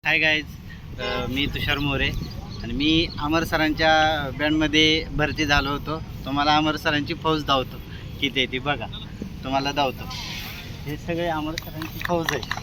Hi guys, मी तुषार मोरे आणि मी अमर सरांच्या बँडमध्ये भरती झालो होतो. तुम्हाला अमर सरांची फौज धावतो किती आहे ती बघा, तुम्हाला धावतो. हे सगळे अमर सरांची फौज आहे.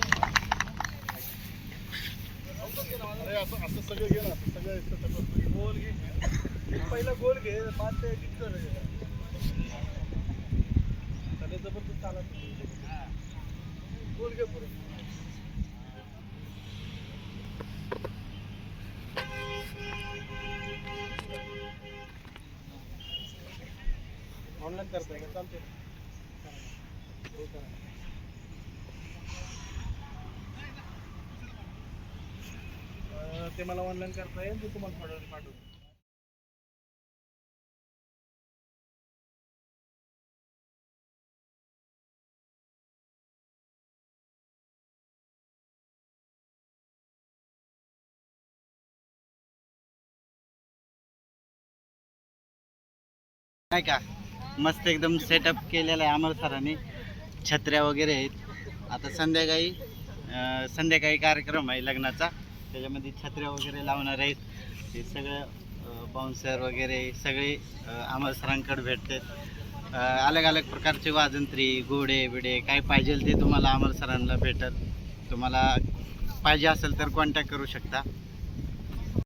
ऑनलाईन करताय का? चालते ते मला ऑनलाईन करता येईल, ते तुम्हाला थोड्या वेळ पाठवतो. नाही का, मस्त एकदम सेटअप केलेला आहे अमर सरांनी. छत्र्या वगैरे आहेत. आता संध्याकाळी कार्यक्रम आहे लग्नाचा, त्याच्यामध्ये छत्र्या वगैरे लावणार आहेत. ते सगळं बाउन्सर वगैरे सगळे अमर सरांकडे भेटतात. अलग अलग प्रकारचे वाजंत्री, घोडे बिडे काय पाहिजे ते तुम्हाला अमर सरांना भेटत. तुम्हाला पाहिजे असेल तर कॉन्टॅक्ट करू शकता.